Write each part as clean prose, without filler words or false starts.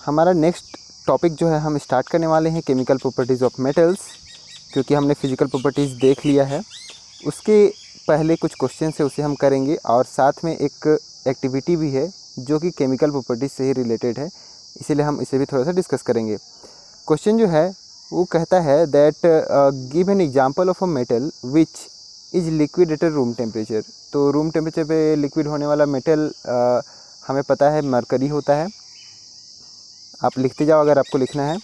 हमारा next topic जो है हम स्टार्ट करने वाले हैं केमिकल प्रॉपर्टीज़ ऑफ मेटल्स, क्योंकि हमने फिजिकल प्रॉपर्टीज़ देख लिया है। उसके पहले कुछ क्वेश्चन है उसे हम करेंगे और साथ में एक एक्टिविटी भी है जो कि केमिकल प्रॉपर्टीज़ से ही रिलेटेड है, इसीलिए हम इसे भी थोड़ा सा डिस्कस करेंगे। क्वेश्चन जो है वो कहता है that give an example of a metal which is liquid at room temperature. तो रूम टेम्परेचर पे लिक्विड होने वाला मेटल हमें पता है मरकरी होता है। आप लिखते जाओ अगर आपको लिखना है।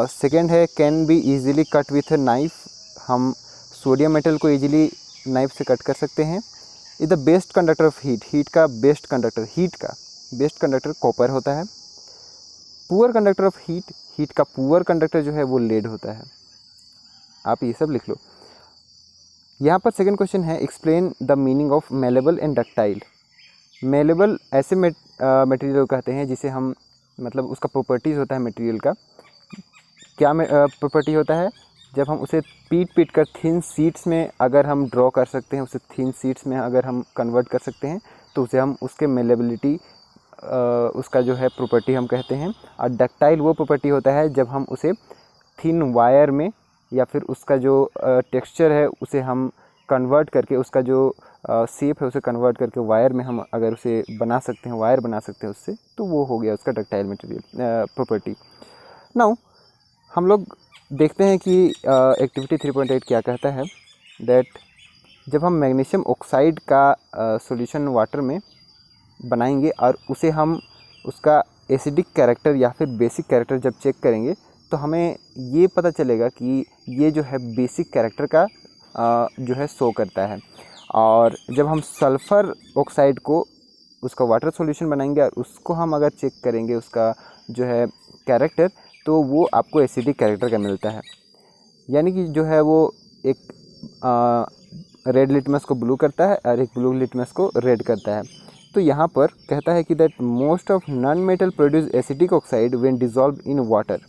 सेकेंड है can be easily cut with a knife. हम सोडियम मेटल को ईजिली नाइफ से कट कर सकते हैं। Is the best conductor of heat. Heat का बेस्ट कंडक्टर कॉपर होता है। Poor conductor of heat. Heat का पुअर कंडक्टर जो है वो लेड होता है। आप ये सब लिख लो। यहाँ पर सेकंड क्वेश्चन है explain the meaning of malleable and ductile. Malleable ऐसे मटेरियल कहते हैं जिसे हम मतलब उसका प्रॉपर्टीज़ होता है मटेरियल का। क्या प्रॉपर्टी होता है? जब हम उसे पीट कर थिन शीट्स में अगर हम ड्रॉ कर सकते हैं, उसे थिन शीट्स में अगर हम कन्वर्ट कर सकते हैं तो उसे हम उसके मेलेबिलिटी उसका जो है प्रॉपर्टी हम कहते हैं। और डक्टाइल वो प्रॉपर्टी होता है जब हम उसे थिन वायर में या फिर उसका जो टेक्सचर है उसे हम कन्वर्ट करके, उसका जो शेप है उसे कन्वर्ट करके वायर में हम अगर उसे बना सकते हैं, वायर बना सकते हैं उससे, तो वो हो गया उसका डक्टाइल मटेरियल प्रॉपर्टी। नाउ हम लोग देखते हैं कि एक्टिविटी 3.8 क्या कहता है दैट जब हम मैग्नीशियम ऑक्साइड का सॉल्यूशन वाटर में बनाएंगे और उसे हम उसका एसिडिक कैरेक्टर या फिर बेसिक कैरेक्टर जब चेक करेंगे तो हमें ये पता चलेगा कि ये जो है बेसिक कैरेक्टर का जो है शो करता है। और जब हम सल्फ़र ऑक्साइड को उसका वाटर सॉल्यूशन बनाएंगे और उसको हम अगर चेक करेंगे उसका जो है कैरेक्टर, तो वो आपको एसिडिक कैरेक्टर का मिलता है। यानी कि जो है वो एक रेड लिटमस को ब्लू करता है और एक ब्लू लिटमस को रेड करता है। तो यहाँ पर कहता है कि that most of non metal produce acidic oxide when dissolve in water.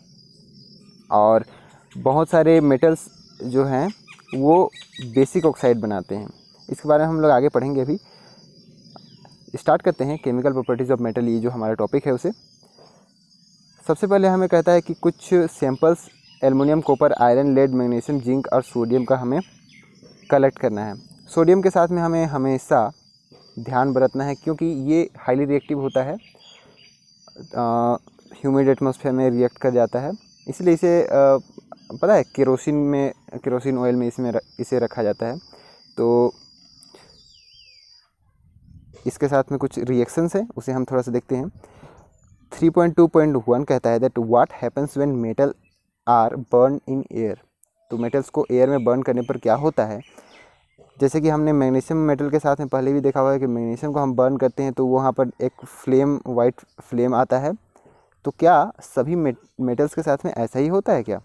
और बहुत सारे मेटल्स जो हैं वो बेसिक ऑक्साइड बनाते हैं। इसके बारे में हम लोग आगे पढ़ेंगे। अभी स्टार्ट करते हैं केमिकल प्रॉपर्टीज़ ऑफ मेटल, ये जो हमारा टॉपिक है उसे। सबसे पहले हमें कहता है कि कुछ samples aluminium, copper, iron, lead, magnesium, zinc और सोडियम का हमें कलेक्ट करना है। सोडियम के साथ में हमें हमेशा ध्यान बरतना है क्योंकि ये हाईली रिएक्टिव होता है, ह्यूमिड एटमॉस्फेयर में रिएक्ट कर जाता है, इसलिए इसे पता है केरोसिन ऑयल में इसे रखा जाता है। तो इसके साथ में कुछ रिएक्शंस हैं उसे हम थोड़ा सा देखते हैं। 3.2.1 कहता है that what happens when metal are burn in air. तो मेटल्स को एयर में बर्न करने पर क्या होता है? जैसे कि हमने मैग्नीशियम मेटल के साथ में पहले भी देखा हुआ है कि मैग्नीशियम को हम बर्न करते हैं तो वहाँ पर एक फ्लेम, वाइट फ्लेम आता है। तो क्या सभी मेटल्स के साथ में ऐसा ही होता है क्या?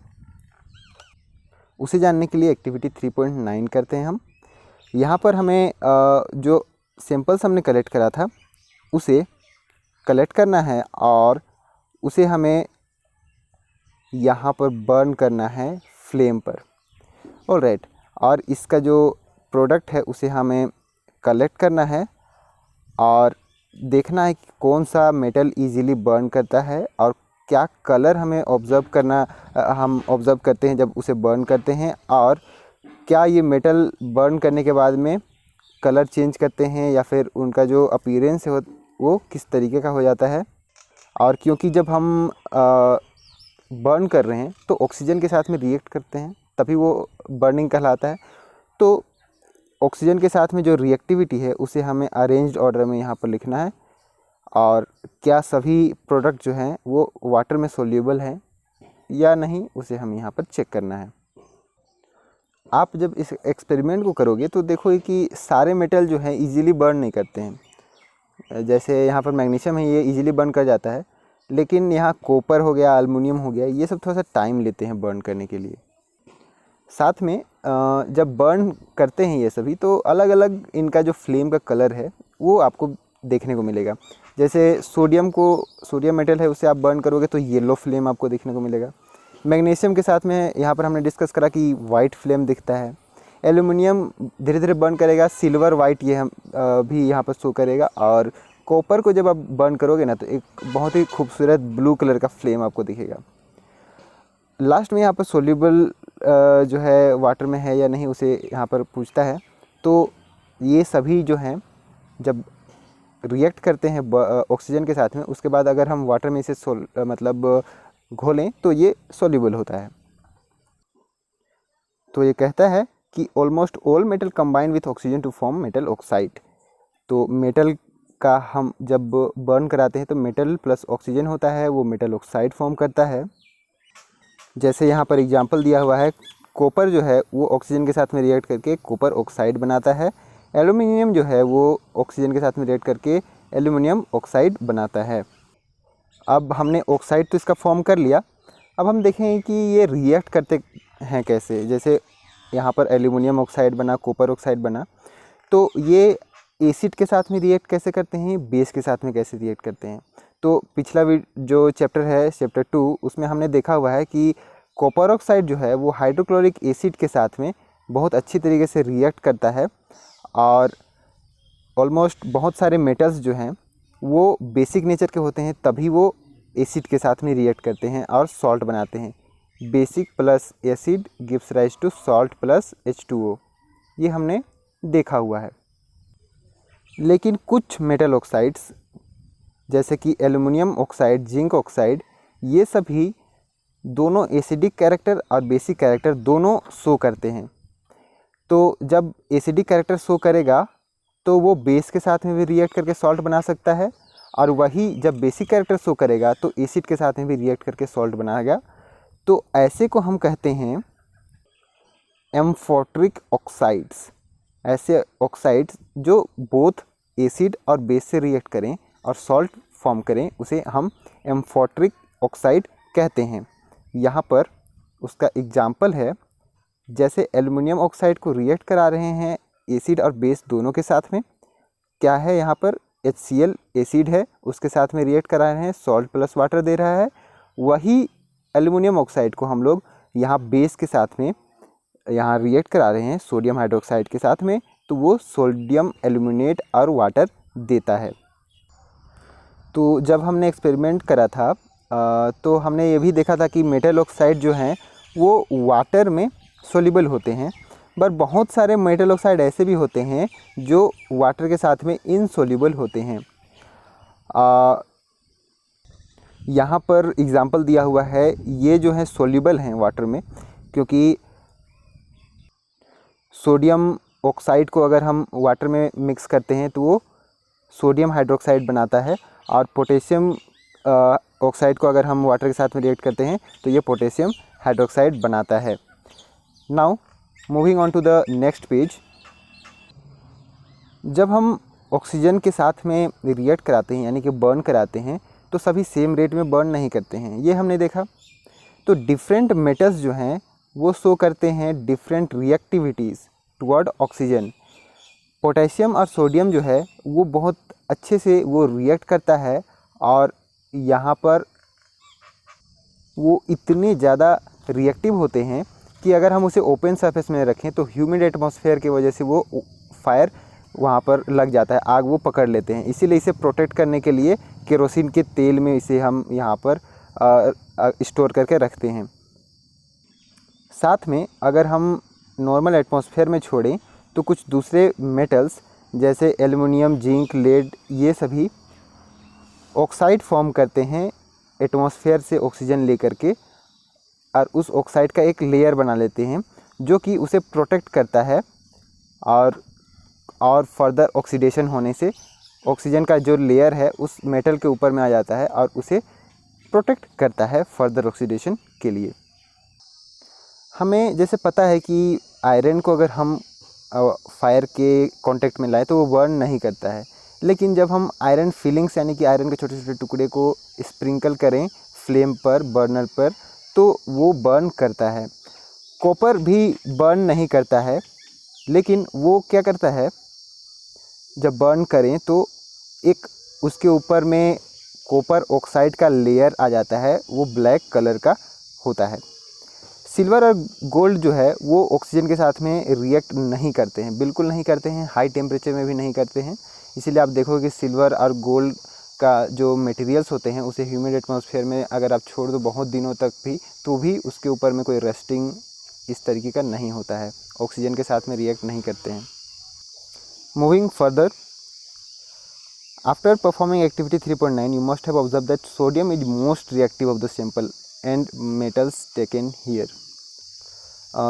उसे जानने के लिए एक्टिविटी 3.9 करते हैं हम। यहाँ पर हमें जो सैंपल्स हमने कलेक्ट करा था उसे कलेक्ट करना है और उसे हमें यहाँ पर बर्न करना है फ्लेम पर। ऑलराइट, और इसका जो प्रोडक्ट है उसे हमें कलेक्ट करना है और देखना है कि कौन सा मेटल इजीली बर्न करता है और क्या कलर हमें हम ऑब्ज़र्व करते हैं जब उसे बर्न करते हैं, और क्या ये मेटल बर्न करने के बाद में कलर चेंज करते हैं या फिर उनका जो अपीयरेंस है वो किस तरीके का हो जाता है। और क्योंकि जब हम बर्न कर रहे हैं तो ऑक्सीजन के साथ में रिएक्ट करते हैं तभी वो बर्निंग कहलाता है। तो ऑक्सीजन के साथ में जो रिएक्टिविटी है उसे हमें अरेंज्ड ऑर्डर में यहाँ पर लिखना है, और क्या सभी प्रोडक्ट जो हैं वो वाटर में सोल्यूबल हैं या नहीं उसे हम यहाँ पर चेक करना है। आप जब इस एक्सपेरिमेंट को करोगे तो देखोगे कि सारे मेटल जो हैं इजीली बर्न नहीं करते हैं। जैसे यहाँ पर मैग्नीशियम है, ये इजीली बर्न कर जाता है, लेकिन यहाँ कॉपर हो गया, एल्युमिनियम हो गया, ये सब थोड़ा सा टाइम लेते हैं बर्न करने के लिए। साथ में जब बर्न करते हैं ये सभी तो अलग अलग इनका जो फ्लेम का कलर है वो आपको देखने को मिलेगा। जैसे सोडियम मेटल है उसे आप बर्न करोगे तो येलो फ्लेम आपको देखने को मिलेगा। मैग्नीशियम के साथ में यहाँ पर हमने डिस्कस करा कि वाइट फ्लेम दिखता है। एल्युमिनियम धीरे धीरे बर्न करेगा, सिल्वर वाइट ये हम भी यहाँ पर शो करेगा, और कॉपर को जब आप बर्न करोगे ना तो एक बहुत ही खूबसूरत ब्लू कलर का फ्लेम आपको दिखेगा। लास्ट में यहाँ पर सोल्यूबल जो है वाटर में है या नहीं उसे यहाँ पर पूछता है। तो ये सभी जो हैं जब रिएक्ट करते हैं ऑक्सीजन के साथ में, उसके बाद अगर हम वाटर में इसे मतलब घोलें तो ये सोल्यूबल होता है। तो ये कहता है कि almost all metal combine with oxygen to form metal oxide. तो मेटल का हम जब बर्न कराते हैं तो मेटल प्लस ऑक्सीजन होता है, वो मेटल ऑक्साइड फॉर्म करता है। जैसे यहाँ पर एग्जांपल दिया हुआ है, कॉपर जो है वो ऑक्सीजन के साथ में रिएक्ट करके कॉपर ऑक्साइड बनाता है। एल्युमिनियम जो है वो ऑक्सीजन के साथ में रिएक्ट करके एल्युमिनियम ऑक्साइड बनाता है। अब हमने ऑक्साइड तो इसका फॉर्म कर लिया, अब हम देखें कि ये रिएक्ट करते हैं कैसे। जैसे यहाँ पर एल्युमिनियम ऑक्साइड बना, कॉपर ऑक्साइड बना, तो ये एसिड के साथ में रिएक्ट कैसे करते हैं, बेस के साथ में कैसे रिएक्ट करते हैं। तो पिछला जो चैप्टर है चैप्टर 2, उसमें हमने देखा हुआ है कि कॉपर ऑक्साइड जो है वो हाइड्रोक्लोरिक एसिड के साथ में बहुत अच्छी तरीके से रिएक्ट करता है। और ऑलमोस्ट बहुत सारे मेटल्स जो हैं वो बेसिक नेचर के होते हैं, तभी वो एसिड के साथ में रिएक्ट करते हैं और सॉल्ट बनाते हैं। Basic plus acid gives rise to salt plus H2O, ये हमने देखा हुआ है। लेकिन कुछ मेटल ऑक्साइड्स जैसे कि एल्युमिनियम ऑक्साइड, जिंक ऑक्साइड, ये सभी दोनों एसिडिक कैरेक्टर और बेसिक कैरेक्टर दोनों शो करते हैं। तो जब एसिडिक कैरेक्टर शो करेगा तो वो बेस के साथ में भी रिएक्ट करके सॉल्ट बना सकता है, और वही जब बेसिक कैरेक्टर शो करेगा तो एसिड के साथ में भी रिएक्ट करके सॉल्ट बनाएगा। तो ऐसे को हम कहते हैं एम्फोट्रिक ऑक्साइड्स। ऐसे ऑक्साइड्स जो बोथ एसिड और बेस से रिएक्ट करें और सॉल्ट फॉर्म करें, उसे हम एम्फोट्रिक ऑक्साइड कहते हैं। यहाँ पर उसका एग्जाम्पल है, जैसे एल्युमिनियम ऑक्साइड को रिएक्ट करा रहे हैं एसिड और बेस दोनों के साथ में। क्या है यहाँ पर, HCl एसिड है, उसके साथ में रिएक्ट करा रहे हैं, सॉल्ट प्लस वाटर दे रहा है। वही एल्युमिनियम ऑक्साइड को हम लोग यहाँ बेस के साथ में यहाँ रिएक्ट करा रहे हैं सोडियम हाइड्रोक्साइड के साथ में, तो वो सोडियम एल्यूमिनेट और वाटर देता है। तो जब हमने एक्सपेरिमेंट करा था तो हमने ये भी देखा था कि मेटल ऑक्साइड जो हैं वो वाटर में सोल्यूबल होते हैं, पर बहुत सारे मेटल ऑक्साइड ऐसे भी होते हैं जो वाटर के साथ में इनसोल्यूबल होते हैं। यहाँ पर एग्जांपल दिया हुआ है, ये जो है सोल्यूबल हैं वाटर में, क्योंकि सोडियम ऑक्साइड को अगर हम वाटर में मिक्स करते हैं तो वो सोडियम हाइड्रोक्साइड बनाता है, और पोटेशियम ऑक्साइड को अगर हम वाटर के साथ में रिएक्ट करते हैं तो ये पोटेशियम हाइड्रोक्साइड बनाता है। Now moving on to the next page. जब हम ऑक्सीजन के साथ में रिएक्ट कराते हैं यानी कि बर्न कराते हैं तो सभी सेम रेट में बर्न नहीं करते हैं, ये हमने देखा। तो डिफरेंट मेटल्स जो हैं वो शो करते हैं different reactivities toward oxygen. Potassium और सोडियम जो है वो बहुत अच्छे से वो रिएक्ट करता है, और यहाँ पर वो इतने ज़्यादा रिएक्टिव होते हैं कि अगर हम उसे ओपन सरफेस में रखें तो ह्यूमिड एटमॉस्फेयर की वजह से वो फायर वहाँ पर लग जाता है, आग वो पकड़ लेते हैं। इसीलिए इसे प्रोटेक्ट करने के लिए केरोसिन के तेल में इसे हम यहाँ पर स्टोर करके रखते हैं। साथ में अगर हम नॉर्मल एटमॉस्फेयर में छोड़ें तो कुछ दूसरे मेटल्स जैसे एल्युमिनियम, जिंक, लेड, ये सभी ऑक्साइड फॉर्म करते हैं एटमॉस्फेयर से ऑक्सीजन लेकर के, और उस ऑक्साइड का एक लेयर बना लेते हैं जो कि उसे प्रोटेक्ट करता है, और फर्दर ऑक्सीडेशन होने से ऑक्सीजन का जो लेयर है उस मेटल के ऊपर में आ जाता है और उसे प्रोटेक्ट करता है फर्दर ऑक्सीडेशन के लिए। हमें जैसे पता है कि आयरन को अगर हम फायर के कांटेक्ट में लाएं तो वो बर्न नहीं करता है, लेकिन जब हम आयरन फिलिंग्स यानी कि आयरन के छोटे छोटे टुकड़े को स्प्रिंकल करें फ्लेम पर, बर्नर पर, तो वो बर्न करता है। कॉपर भी बर्न नहीं करता है, लेकिन वो क्या करता है, जब बर्न करें तो एक उसके ऊपर में कॉपर ऑक्साइड का लेयर आ जाता है, वो ब्लैक कलर का होता है। सिल्वर और गोल्ड जो है वो ऑक्सीजन के साथ में रिएक्ट नहीं करते हैं, बिल्कुल नहीं करते हैं, हाई टेम्परेचर में भी नहीं करते हैं। इसीलिए आप देखोगे कि सिल्वर और गोल्ड का जो मटेरियल्स होते हैं उसे ह्यूमिड एटमॉस्फेयर में अगर आप छोड़ दो बहुत दिनों तक भी, तो भी उसके ऊपर में कोई रस्टिंग इस तरीके का नहीं होता है, ऑक्सीजन के साथ में रिएक्ट नहीं करते हैं। Moving further, after performing activity 3.9 you must have observe that sodium is most reactive of the sample and metals taken here.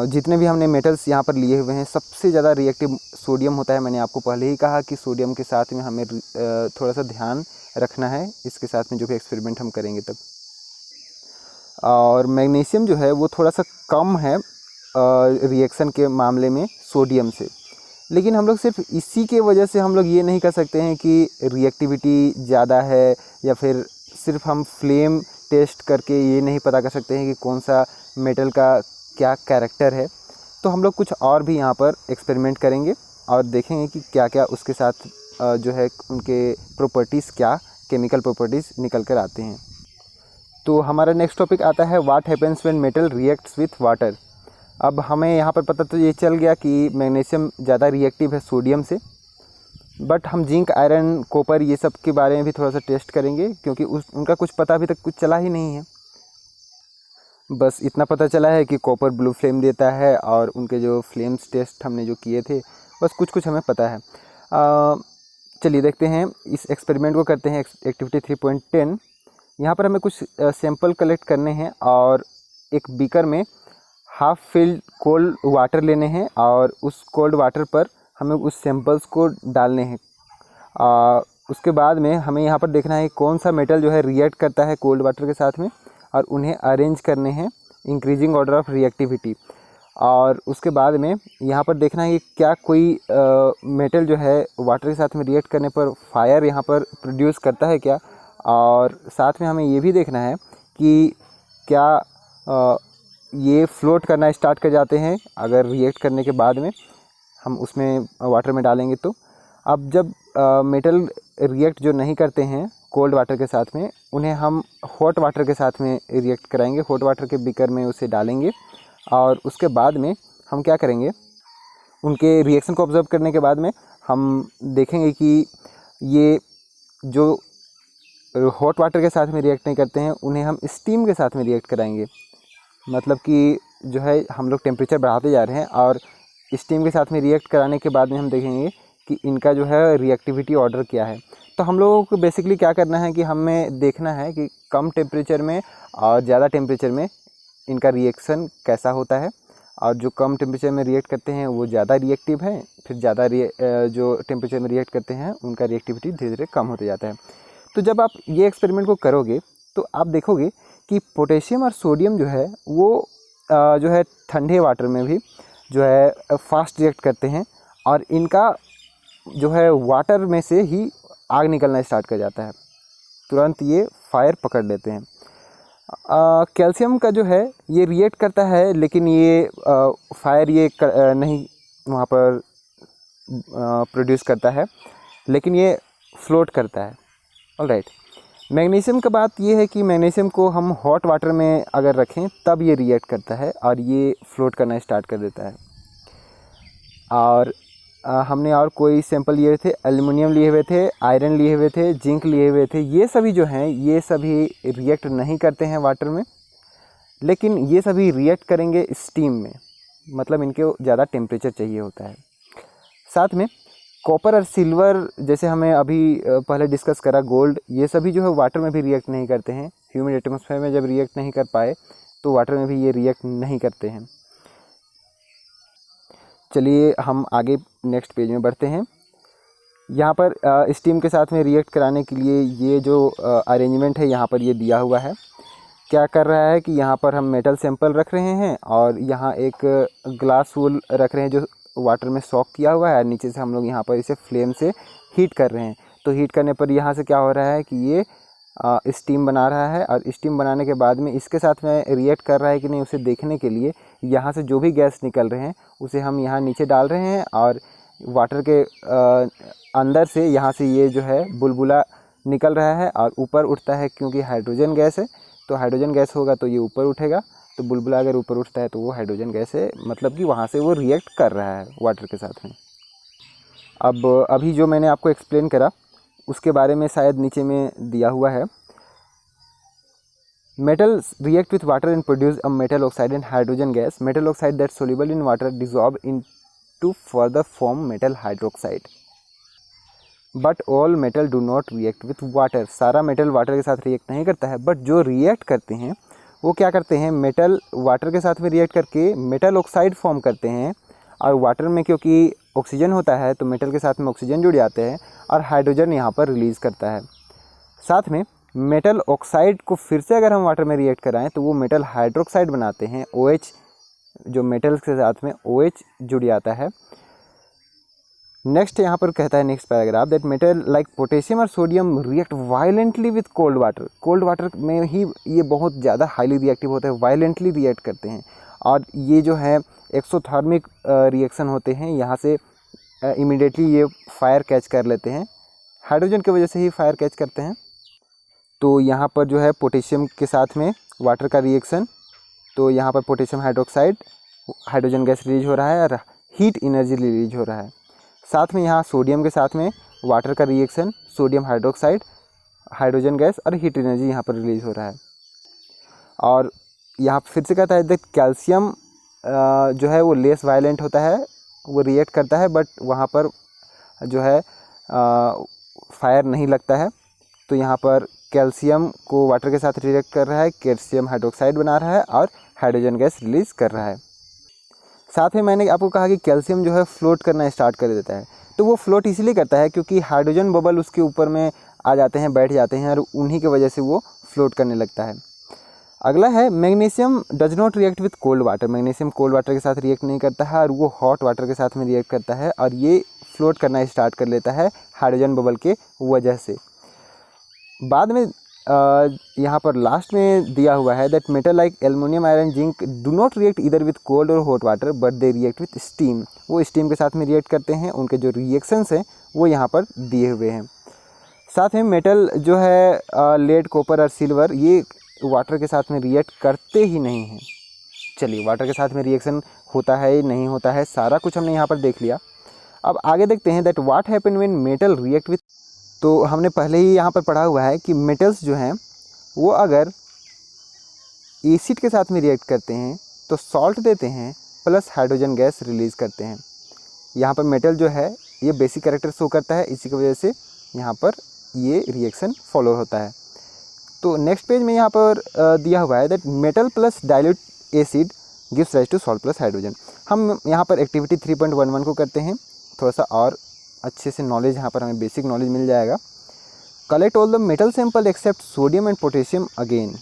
जितने भी हमने मेटल्स यहाँ पर लिए हुए हैं सबसे ज़्यादा रिएक्टिव सोडियम होता है। मैंने आपको पहले ही कहा कि सोडियम के साथ में हमें थोड़ा सा ध्यान रखना है इसके साथ में जो भी एक्सपेरिमेंट हम करेंगे तब। और मैग्नीशियम जो है वो थोड़ा सा कम है रिएक्शन के मामले में सोडियम से, लेकिन हम लोग सिर्फ इसी के वजह से हम लोग ये नहीं कर सकते हैं कि रिएक्टिविटी ज़्यादा है, या फिर सिर्फ हम फ्लेम टेस्ट करके ये नहीं पता कर सकते हैं कि कौन सा मेटल का क्या कैरेक्टर है। तो हम लोग कुछ और भी यहाँ पर एक्सपेरिमेंट करेंगे और देखेंगे कि क्या क्या उसके साथ जो है उनके प्रॉपर्टीज़, क्या केमिकल प्रॉपर्टीज़ निकल कर आते हैं। तो हमारा नेक्स्ट टॉपिक आता है what happens when metal reacts with water. अब हमें यहाँ पर पता तो ये चल गया कि मैग्नीशियम ज़्यादा रिएक्टिव है सोडियम से, बट हम जिंक, आयरन, कॉपर ये सब के बारे में भी थोड़ा सा टेस्ट करेंगे, क्योंकि उनका कुछ पता अभी तक कुछ चला ही नहीं है। बस इतना पता चला है कि कॉपर ब्लू फ्लेम देता है, और उनके जो फ्लेम्स टेस्ट हमने जो किए थे बस कुछ कुछ हमें पता है। चलिए देखते हैं, इस एक्सपेरिमेंट को करते हैं। एक्टिविटी 3.10, यहाँ पर हमें कुछ सैंपल कलेक्ट करने हैं और एक बीकर में हाफ फिल्ड कोल्ड वाटर लेने हैं, और उस कोल्ड वाटर पर हमें उस सैंपल्स को डालने हैं। उसके बाद में हमें यहाँ पर देखना है कौन सा मेटल जो है रिएक्ट करता है कोल्ड वाटर के साथ में, और उन्हें अरेंज करने हैं इंक्रीजिंग ऑर्डर ऑफ रिएक्टिविटी। और उसके बाद में यहाँ पर देखना है कि क्या कोई मेटल जो है वाटर के साथ में रिएक्ट करने पर फायर यहाँ पर प्रोड्यूस करता है क्या, और साथ में हमें ये भी देखना है कि क्या ये फ्लोट करना स्टार्ट कर जाते हैं अगर रिएक्ट करने के बाद में हम उसमें वाटर में डालेंगे तो। अब जब मेटल रिएक्ट जो नहीं करते हैं कोल्ड वाटर के साथ में, उन्हें हम हॉट वाटर के साथ में रिएक्ट कराएंगे, हॉट वाटर के बीकर में उसे डालेंगे, और उसके बाद में हम क्या करेंगे, उनके रिएक्शन को ऑब्जर्व करने के बाद में हम देखेंगे कि ये जो हॉट वाटर के साथ में रिएक्ट नहीं करते हैं उन्हें हम स्टीम के साथ में रिएक्ट कराएंगे। मतलब कि जो है हम लोग टेम्परेचर बढ़ाते जा रहे हैं, और स्टीम के साथ में रिएक्ट कराने के बाद में हम देखेंगे कि इनका जो है रिएक्टिविटी ऑर्डर क्या है। तो हम लोगों को बेसिकली क्या करना है कि हमें देखना है कि कम टेम्परेचर में और ज़्यादा टेम्परेचर में इनका रिएक्शन कैसा होता है, और जो कम टेम्परेचर में रिएक्ट करते हैं वो ज़्यादा रिएक्टिव हैं, फिर ज़्यादा जो टेम्परेचर में रिएक्ट करते हैं उनका रिएक्टिविटी धीरे धीरे कम होते जाता है। तो जब आप ये एक्सपेरिमेंट को करोगे तो आप देखोगे कि पोटेशियम और सोडियम जो है वो जो है ठंडे वाटर में भी जो है फास्ट रिएक्ट करते हैं, और इनका जो है वाटर में से ही आग निकलना स्टार्ट कर जाता है, तुरंत ये फायर पकड़ लेते हैं। कैल्शियम का जो है ये रिएक्ट करता है, लेकिन ये फायर ये नहीं वहाँ पर प्रोड्यूस करता है, लेकिन ये फ्लोट करता है। ऑलराइट, मैग्नीशियम का बात ये है कि मैग्नीशियम को हम हॉट वाटर में अगर रखें तब ये रिएक्ट करता है और ये फ्लोट करना स्टार्ट कर देता है। और हमने और कोई सैंपल लिए थे, एल्युमिनियम लिए हुए थे, आयरन लिए हुए थे, जिंक लिए हुए थे। ये सभी जो हैं ये सभी रिएक्ट नहीं करते हैं वाटर में, लेकिन ये सभी रिएक्ट करेंगे स्टीम में, मतलब इनको ज़्यादा टेम्परेचर चाहिए होता है। साथ में कॉपर और सिल्वर, जैसे हमें अभी पहले डिस्कस करा, गोल्ड, ये सभी जो है वाटर में भी रिएक्ट नहीं करते हैं। ह्यूमिड एटमॉस्फेयर में जब रिएक्ट नहीं कर पाए तो वाटर में भी ये रिएक्ट नहीं करते हैं। चलिए हम आगे नेक्स्ट पेज में बढ़ते हैं। यहाँ पर स्टीम के साथ में रिएक्ट कराने के लिए ये जो अरेंजमेंट है यहाँ पर ये दिया हुआ है। क्या कर रहा है कि यहाँ पर हम मेटल सैंपल रख रहे हैं और यहाँ एक ग्लास वूल रख रहे हैं जो वाटर में सॉक किया हुआ है, नीचे से हम लोग यहाँ पर इसे फ्लेम से हीट कर रहे हैं। तो हीट करने पर यहाँ से क्या हो रहा है कि ये स्टीम बना रहा है, और स्टीम बनाने के बाद में इसके साथ में रिएक्ट कर रहा है कि नहीं उसे देखने के लिए यहाँ से जो भी गैस निकल रहे हैं उसे हम यहाँ नीचे डाल रहे हैं, और वाटर के अंदर से यहाँ से ये जो है बुलबुला निकल रहा है और ऊपर उठता है, क्योंकि हाइड्रोजन गैस है तो हाइड्रोजन गैस होगा तो ये ऊपर उठेगा। तो बुलबुला अगर ऊपर उठता है तो वो हाइड्रोजन गैस है, मतलब कि वहाँ से वो रिएक्ट कर रहा है वाटर के साथ में। अब अभी जो मैंने आपको एक्सप्लेन करा उसके बारे में शायद नीचे में दिया हुआ है। Metals react with water and produce a metal oxide and hydrogen gas. Metal oxide that's soluble in water dissolve into further form metal hydroxide. But all metal do not react with water. सारा metal water के साथ react नहीं करता है, but जो react करते हैं वो क्या करते हैं, मेटल वाटर के साथ में रिएक्ट करके मेटल ऑक्साइड फॉर्म करते हैं। और वाटर में क्योंकि ऑक्सीजन होता है तो मेटल के साथ में ऑक्सीजन जुड़ जाते हैं और हाइड्रोजन यहाँ पर रिलीज़ करता है। साथ में मेटल ऑक्साइड को फिर से अगर हम वाटर में रिएक्ट कराएं तो वो मेटल हाइड्रोक्साइड बनाते हैं। OH जो मेटल्स के साथ में OH जुड़ जाता है। नेक्स्ट यहाँ पर कहता है next paragraph that metal like potassium और sodium react violently with cold water. Cold water में ही ये बहुत ज़्यादा हाईली रिएक्टिव होते हैं, वायलेंटली रिएक्ट करते हैं और ये जो है एक्सोथर्मिक रिएक्शन होते हैं। यहाँ से इमीडिएटली ये फायर कैच कर लेते हैं, हाइड्रोजन की वजह से ही फायर कैच करते हैं। तो यहाँ पर जो है पोटेशियम के साथ में वाटर का रिएक्शन, तो यहाँ पर potassium hydroxide hydrogen gas release हो रहा है और हीट एनर्जी रिलीज हो रहा है। साथ में यहाँ सोडियम के साथ में वाटर का reaction, sodium hydroxide hydrogen gas और हीट एनर्जी यहाँ पर रिलीज हो रहा है। और यहाँ फिर से कहता है दैट कैल्शियम जो है वो लेस वायलेंट होता है, वो रिएक्ट करता है बट वहाँ पर जो है फायर नहीं लगता है। तो यहाँ पर कैल्शियम को वाटर के साथ रिएक्ट कर रहा है, कैल्शियम हाइड्रोक्साइड बना रहा है और हाइड्रोजन गैस रिलीज़ कर रहा है। साथ में मैंने आपको कहा कि कैल्शियम जो है फ्लोट करना स्टार्ट कर देता है। तो वो फ्लोट इसलिए करता है क्योंकि हाइड्रोजन बबल उसके ऊपर में आ जाते हैं, बैठ जाते हैं और उन्हीं की वजह से वो फ्लोट करने लगता है। अगला है magnesium does not react with cold water. Magnesium cold water के साथ रिएक्ट नहीं करता है और वो हॉट वाटर के साथ में रिएक्ट करता है और ये फ्लोट करना स्टार्ट कर लेता है हाइड्रोजन बबल के वजह से। बाद में यहाँ पर लास्ट में दिया हुआ है that metal like aluminium iron zinc do not react इधर विथ कोल्ड और hot water but they react with steam. वो स्टीम के साथ में रिएक्ट करते हैं, उनके जो रिएक्शंस हैं वो यहाँ पर दिए हुए हैं। साथ में मेटल जो है लेड, कॉपर और सिल्वर ये वाटर के साथ में रिएक्ट करते ही नहीं हैं। चलिए, वाटर के साथ में रिएक्शन होता है नहीं होता है सारा कुछ हमने यहाँ पर देख लिया। अब आगे देखते हैं that what happen when metal react with. तो हमने पहले ही यहाँ पर पढ़ा हुआ है कि मेटल्स जो हैं वो अगर एसिड के साथ में रिएक्ट करते हैं तो सॉल्ट देते हैं प्लस हाइड्रोजन गैस रिलीज़ करते हैं। यहाँ पर मेटल जो है ये बेसिक कैरेक्टर शो करता है, इसी की वजह से यहाँ पर ये रिएक्शन फॉलो होता है। तो नेक्स्ट पेज में यहाँ पर दिया हुआ है that metal plus dilute acid gives rise to salt plus hydrogen. हम यहाँ पर एक्टिविटी 3.11 को करते हैं, थोड़ा सा और अच्छे से नॉलेज यहाँ पर हमें बेसिक नॉलेज मिल जाएगा। Collect all the metal sample except sodium and potassium again.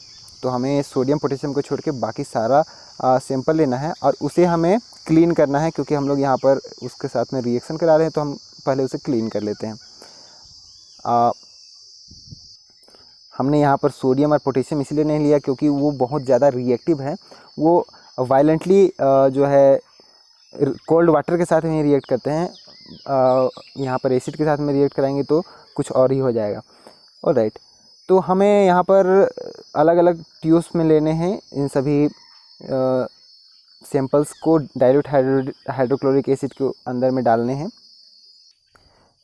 तो हमें सोडियम पोटेशियम को छोड़ के बाकी सारा सैंपल लेना है और उसे हमें क्लीन करना है, क्योंकि हम लोग यहाँ पर उसके साथ में रिएक्शन करा रहे हैं तो हम पहले उसे क्लीन कर लेते हैं। हमने यहाँ पर सोडियम और पोटेशियम इसलिए नहीं लिया क्योंकि वो बहुत ज़्यादा रिएक्टिव है, वो वायलेंटली जो है कोल्ड वाटर के साथ में रिएक्ट करते हैं। यहाँ पर एसिड के साथ में रिएक्ट कराएंगे तो कुछ और ही हो जाएगा। ऑलराइट, तो हमें यहाँ पर अलग अलग ट्यूब्स में लेने हैं, इन सभी सैंपल्स को डाइल्यूट हाइड्रोक्लोरिक एसिड के अंदर में डालने हैं।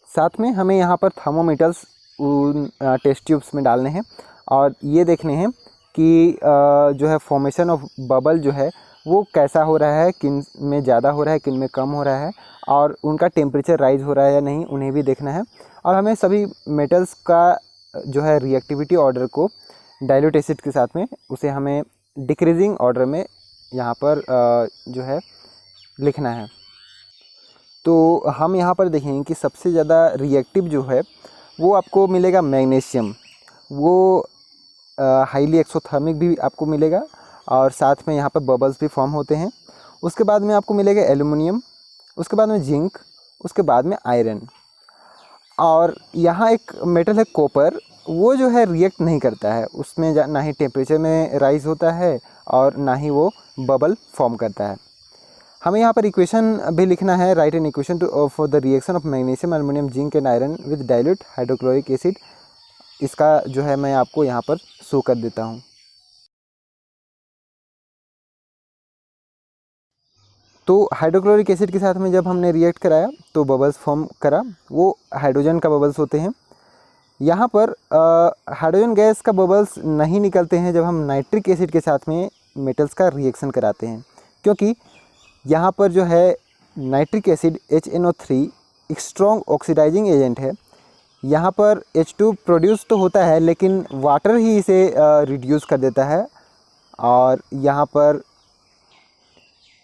साथ में हमें यहाँ पर थर्मोमीटर्स उन टेस्ट ट्यूब्स में डालने हैं और ये देखने हैं कि जो है फॉर्मेशन ऑफ बबल जो है वो कैसा हो रहा है, किन में ज़्यादा हो रहा है, किन में कम हो रहा है और उनका टेम्परेचर राइज हो रहा है या नहीं, उन्हें भी देखना है। और हमें सभी मेटल्स का जो है रिएक्टिविटी ऑर्डर को डाइल्यूट एसिड के साथ में उसे हमें डिक्रीजिंग ऑर्डर में यहाँ पर जो है लिखना है। तो हम यहाँ पर देखेंगे कि सबसे ज़्यादा रिएक्टिव जो है वो आपको मिलेगा मैग्नीशियम, वो हाईली एक्सोथर्मिक भी आपको मिलेगा और साथ में यहाँ पर बबल्स भी फॉर्म होते हैं। उसके बाद में आपको मिलेगा एल्युमिनियम, उसके बाद में जिंक, उसके बाद में आयरन। और यहाँ एक मेटल है कॉपर, वो जो है रिएक्ट नहीं करता है, उसमें ना ही टेम्परेचर में राइज होता है और ना ही वो बबल फॉर्म करता है। हमें यहाँ पर इक्वेशन भी लिखना है, right an equation two for the reaction of magnesium, aluminium, zinc and iron with dilute hydrochloric acid. इसका जो है मैं आपको यहाँ पर शो कर देता हूँ। तो हाइड्रोक्लोरिक एसिड के साथ में जब हमने रिएक्ट कराया तो बबल्स फॉर्म करा, वो हाइड्रोजन का बबल्स होते हैं। यहाँ पर हाइड्रोजन गैस का बबल्स नहीं निकलते हैं जब हम नाइट्रिक एसिड के साथ में मेटल्स का रिएक्शन कराते हैं, क्योंकि यहाँ पर जो है नाइट्रिक एसिड HNO3 एक स्ट्रॉन्ग ऑक्सीडाइजिंग एजेंट है। यहाँ पर H2 प्रोड्यूस तो होता है लेकिन वाटर ही इसे रिड्यूस कर देता है, और यहाँ पर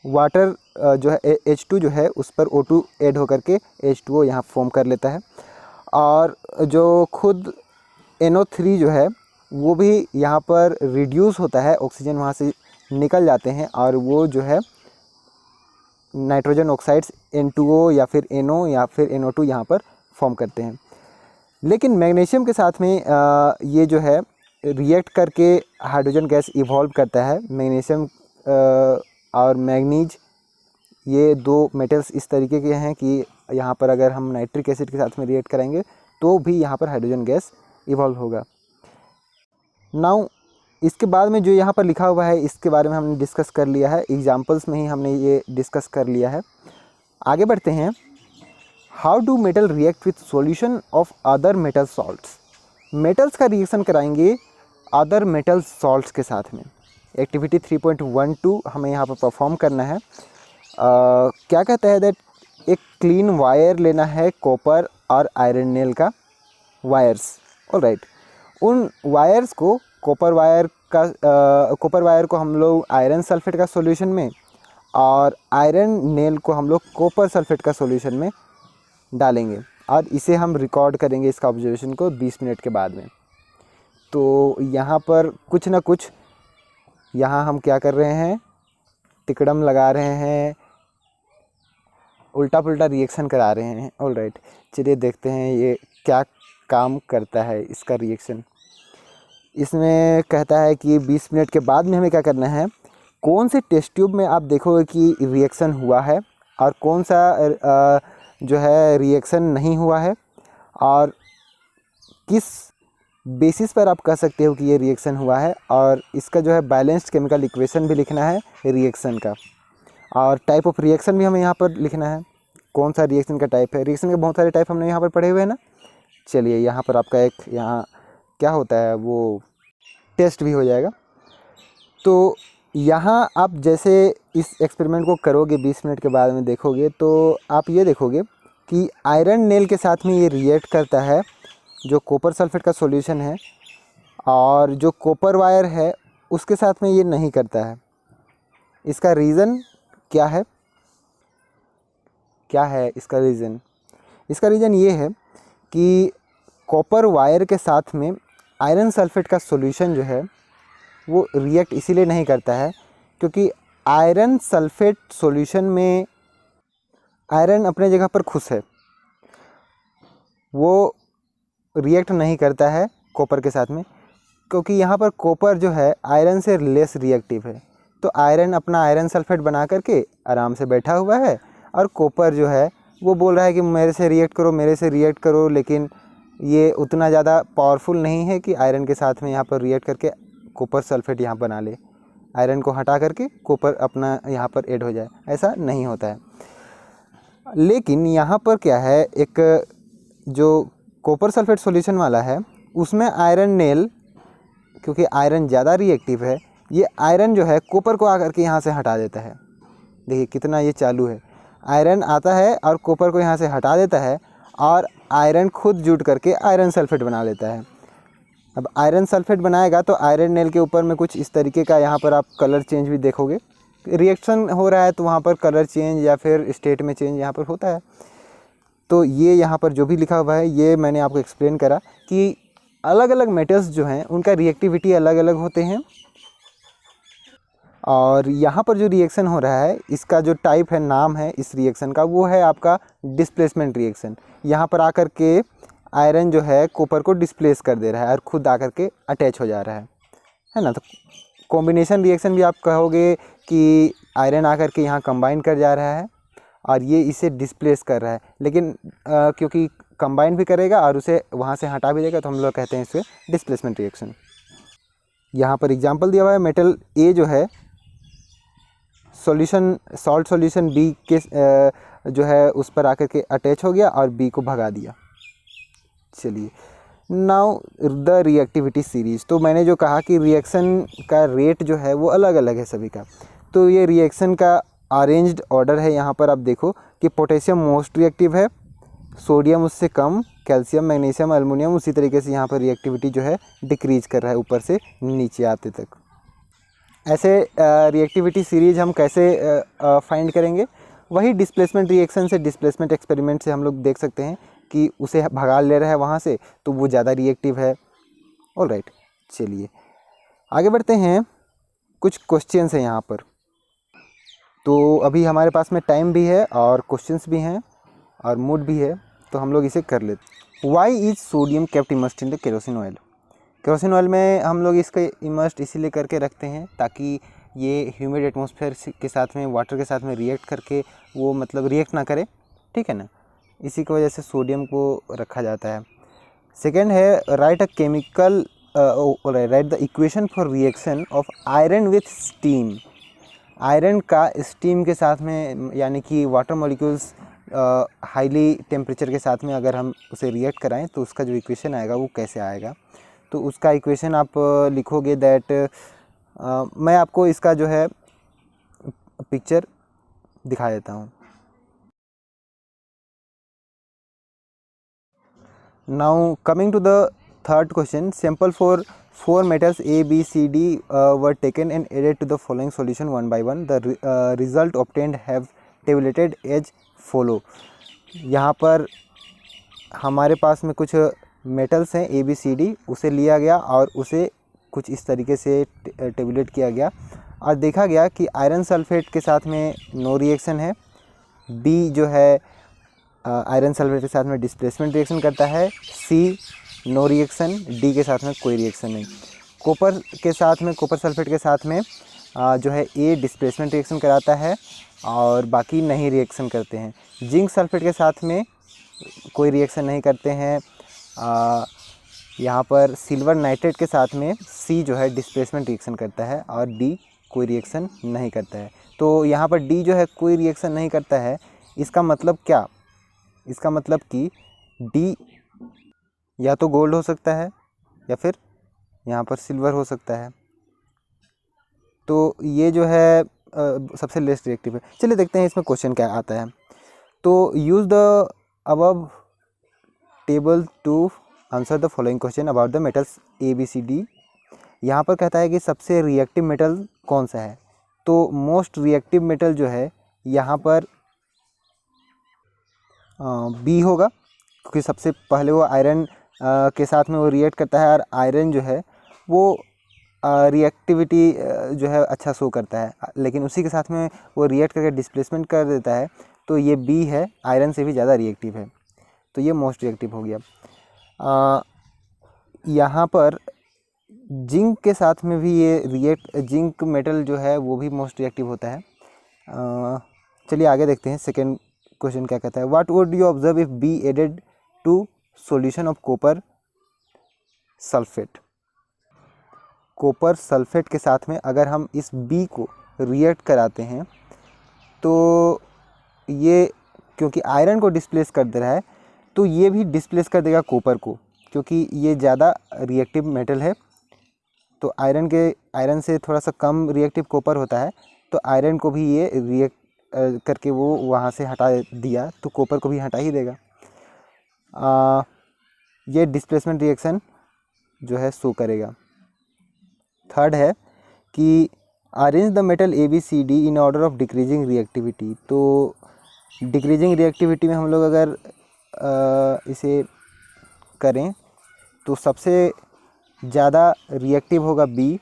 वाटर जो है H2 जो है उस पर O2 ऐड होकर के H2O यहाँ फॉर्म कर लेता है, और जो खुद NO3 जो है वो भी यहाँ पर रिड्यूस होता है, ऑक्सीजन वहाँ से निकल जाते हैं और वो जो है नाइट्रोजन ऑक्साइड्स N2O या फिर NO या फिर NO2 यहाँ पर फॉर्म करते हैं। लेकिन मैग्नीशियम के साथ में ये जो है रिएक्ट करके हाइड्रोजन गैस इवॉल्व करता है। मैग्नीशियम और मैग्नीज ये दो मेटल्स इस तरीके के हैं कि यहाँ पर अगर हम नाइट्रिक एसिड के साथ में रिएक्ट करेंगे तो भी यहाँ पर हाइड्रोजन गैस इवॉल्व होगा। नाउ इसके बाद में जो यहाँ पर लिखा हुआ है इसके बारे में हमने डिस्कस कर लिया है, एग्जाम्पल्स में ही हमने ये डिस्कस कर लिया है। आगे बढ़ते हैं। How do metal react with solution of other metal salts. Metals का रिएक्शन कराएंगे अदर मेटल सॉल्ट्स के साथ में। एक्टिविटी 3.12 हमें यहाँ पर परफॉर्म करना है। क्या कहता है दैट एक क्लीन वायर लेना है, कॉपर और आयरन नेल का वायर्स। ऑलराइट, उन वायर्स को कॉपर वायर को हम लोग आयरन सल्फेट का सॉल्यूशन में और आयरन नेल को हम लोग कॉपर सल्फेट का सॉल्यूशन में डालेंगे और इसे हम रिकॉर्ड करेंगे इसका ऑब्जर्वेशन को 20 मिनट के बाद में। तो यहाँ पर कुछ ना कुछ यहाँ हम क्या कर रहे हैं, तिकड़म लगा रहे हैं, उल्टा पुल्टा रिएक्शन करा रहे हैं। ऑलराइट, चलिए देखते हैं ये क्या काम करता है इसका रिएक्शन। इसमें कहता है कि 20 मिनट के बाद में हमें क्या करना है, कौन से टेस्ट ट्यूब में आप देखोगे कि रिएक्शन हुआ है और कौन सा जो है रिएक्शन नहीं हुआ है, और किस बेसिस पर आप कह सकते हो कि ये रिएक्शन हुआ है। और इसका जो है बैलेंस्ड केमिकल इक्वेशन भी लिखना है रिएक्शन का, और टाइप ऑफ रिएक्शन भी हमें यहाँ पर लिखना है, कौन सा रिएक्शन का टाइप है। रिएक्शन के बहुत सारे टाइप हमने यहाँ पर पढ़े हुए हैं ना। चलिए यहाँ पर आपका एक यहाँ क्या होता है वो टेस्ट भी हो जाएगा। तो यहाँ आप जैसे इस एक्सपेरिमेंट को करोगे 20 मिनट के बाद में देखोगे तो आप ये देखोगे कि आयरन नेल के साथ में ये रिएक्ट करता है जो कॉपर सल्फेट का सॉल्यूशन है, और जो कॉपर वायर है उसके साथ में ये नहीं करता है। इसका रीज़न क्या है? क्या है इसका रीज़न? इसका रीज़न ये है कि कॉपर वायर के साथ में आयरन सल्फेट का सॉल्यूशन जो है वो रिएक्ट इसीलिए नहीं करता है क्योंकि आयरन सल्फेट सॉल्यूशन में आयरन अपने जगह पर खुश है, वो रिएक्ट नहीं करता है कॉपर के साथ में, क्योंकि यहाँ पर कॉपर जो है आयरन से लेस रिएक्टिव है। तो आयरन अपना आयरन सल्फेट बना करके आराम से बैठा हुआ है, और कॉपर जो है वो बोल रहा है कि मेरे से रिएक्ट करो, मेरे से रिएक्ट करो, लेकिन ये उतना ज़्यादा पावरफुल नहीं है कि आयरन के साथ में यहाँ पर रिएक्ट करके कॉपर सल्फेट यहाँ बना ले, आयरन को हटा करके कॉपर अपना यहाँ पर ऐड हो जाए, ऐसा नहीं होता है। लेकिन यहाँ पर क्या है, एक जो कॉपर सल्फेट सॉल्यूशन वाला है उसमें आयरन नेल, क्योंकि आयरन ज़्यादा रिएक्टिव है, ये आयरन जो है कॉपर को आकर के यहाँ से हटा देता है। देखिए कितना ये चालू है, आयरन आता है और कॉपर को यहाँ से हटा देता है, और आयरन खुद जुट करके आयरन सल्फेट बना लेता है। अब आयरन सल्फेट बनाएगा तो आयरन नेल के ऊपर में कुछ इस तरीके का यहाँ पर आप कलर चेंज भी देखोगे, रिएक्शन हो रहा है तो वहाँ पर कलर चेंज या फिर स्टेट में चेंज यहाँ पर होता है। तो ये यहाँ पर जो भी लिखा हुआ है ये मैंने आपको एक्सप्लेन करा कि अलग अलग मेटल्स जो हैं उनका रिएक्टिविटी अलग अलग होते हैं, और यहाँ पर जो रिएक्शन हो रहा है इसका जो टाइप है, नाम है इस रिएक्शन का, वो है आपका डिस्प्लेसमेंट रिएक्शन। यहाँ पर आकर के आयरन जो है कॉपर को डिस्प्लेस कर दे रहा है और खुद आकर के अटैच हो जा रहा है ना। तो कॉम्बिनेशन रिएक्शन भी आप कहोगे कि आयरन आकर के यहाँ कंबाइन कर जा रहा है और ये इसे डिस्प्लेस कर रहा है, लेकिन क्योंकि कंबाइन भी करेगा और उसे वहाँ से हटा भी देगा तो हम लोग कहते हैं इसे डिस्प्लेसमेंट रिएक्शन। यहाँ पर एग्जांपल दिया हुआ है, मेटल ए जो है सॉल्यूशन सॉल्ट सॉल्यूशन बी के जो है उस पर आकर के अटैच हो गया और बी को भगा दिया। चलिए नाउ द रिएक्टिविटी सीरीज। तो मैंने जो कहा कि रिएक्शन का रेट जो है वो अलग अलग है सभी का, तो ये रिएक्शन का अरेंज्ड ऑर्डर है। यहाँ पर आप देखो कि पोटेशियम मोस्ट रिएक्टिव है, सोडियम उससे कम, कैल्शियम मैग्नीशियम एल्युमिनियम उसी तरीके से यहाँ पर रिएक्टिविटी जो है डिक्रीज कर रहा है ऊपर से नीचे आते तक। ऐसे रिएक्टिविटी सीरीज हम कैसे फाइंड करेंगे? वही डिस्प्लेसमेंट रिएक्शन से, डिस्प्लेसमेंट एक्सपेरिमेंट से हम लोग देख सकते हैं कि उसे भगा ले रहा है वहाँ से तो वो ज़्यादा रिएक्टिव है। ऑलराइट, चलिए आगे बढ़ते हैं। कुछ क्वेश्चंस हैं यहाँ पर, तो अभी हमारे पास में टाइम भी है और क्वेश्चंस भी हैं और मूड भी है, तो हम लोग इसे कर लेते। Why is sodium kept immersed in the kerosene oil? Kerosene oil में हम लोग इसका इमर्स्ड इसीलिए करके रखते हैं ताकि ये ह्यूमिड एटमॉस्फेयर के साथ में, वाटर के साथ में रिएक्ट करके वो मतलब रिएक्ट ना करे, ठीक है ना, इसी की वजह से सोडियम को रखा जाता है। सेकेंड है right a chemical right the equation for reaction of iron with steam. Iron का स्टीम के साथ में यानी कि वाटर मॉलिक्यूल्स हाईली टेम्परेचर के साथ में अगर हम उसे रिएक्ट कराएं तो उसका जो इक्वेशन आएगा वो कैसे आएगा? तो उसका इक्वेशन आप लिखोगे दैट मैं आपको इसका जो है पिक्चर दिखा देता हूँ। Now coming to the third question, sample for 4 metals A, B, C, D were taken and added to the following solution one by one. The result obtained have tabulated as follow. यहाँ पर हमारे पास में कुछ metals हैं A, B, C, D, उसे लिया गया और उसे कुछ इस तरीके से टेबुलेट किया गया और देखा गया कि आयरन सल्फेट के साथ में नो रिएक्शन है, B जो है आयरन सल्फेट के साथ में डिस्प्लेसमेंट रिएक्शन करता है, C नो रिएक्शन, डी के साथ में कोई रिएक्शन नहीं। कॉपर के साथ में, कॉपर सल्फेट के साथ में जो है ए डिस्प्लेसमेंट रिएक्शन कराता है और बाकी नहीं रिएक्शन करते हैं। जिंक सल्फेट के साथ में कोई रिएक्शन नहीं करते हैं। यहाँ पर सिल्वर नाइट्रेट के साथ में सी जो है डिस्प्लेसमेंट रिएक्शन करता है और डी कोई रिएक्शन नहीं करता है। तो यहाँ पर डी जो है कोई रिएक्शन नहीं करता है, इसका मतलब क्या? इसका मतलब कि डी या तो गोल्ड हो सकता है या फिर यहाँ पर सिल्वर हो सकता है, तो ये जो है सबसे लेस्ट रिएक्टिव है। चलिए देखते हैं इसमें क्वेश्चन क्या आता है। तो use the above table to answer the following question about the metals A B C D. यहाँ पर कहता है कि सबसे रिएक्टिव मेटल कौन सा है, तो मोस्ट रिएक्टिव मेटल जो है यहाँ पर बी होगा, क्योंकि सबसे पहले वो आयरन के साथ में वो रिएक्ट करता है और आयरन जो है वो रिएक्टिविटी जो है अच्छा शो करता है, लेकिन उसी के साथ में वो रिएक्ट करके डिस्प्लेसमेंट कर देता है, तो ये बी है, आयरन से भी ज़्यादा रिएक्टिव है, तो ये मोस्ट रिएक्टिव हो गया। यहाँ पर जिंक के साथ में भी ये जिंक मेटल जो है वो भी मोस्ट रिएक्टिव होता है। चलिए आगे देखते हैं सेकेंड क्वेश्चन क्या कहता है। What would you observe if B added to solution of copper sulphate? Copper sulphate के साथ में अगर हम इस बी को रिएक्ट कराते हैं तो ये, क्योंकि आयरन को डिस्प्लेस कर दे रहा है, तो ये भी डिस्प्लेस कर देगा कॉपर को, क्योंकि ये ज़्यादा रिएक्टिव मेटल है। तो आयरन से थोड़ा सा कम रिएक्टिव कॉपर होता है, तो आयरन को भी ये रिएक्ट करके वो वहाँ से हटा दिया, तो कॉपर को भी हटा ही देगा। ये डिस्प्लेसमेंट रिएक्शन जो है शो करेगा। थर्ड है कि arrange the metal A B C D in order of decreasing reactivity. तो डिक्रीजिंग रिएक्टिविटी में हम लोग अगर इसे करें तो सबसे ज़्यादा रिएक्टिव होगा बी,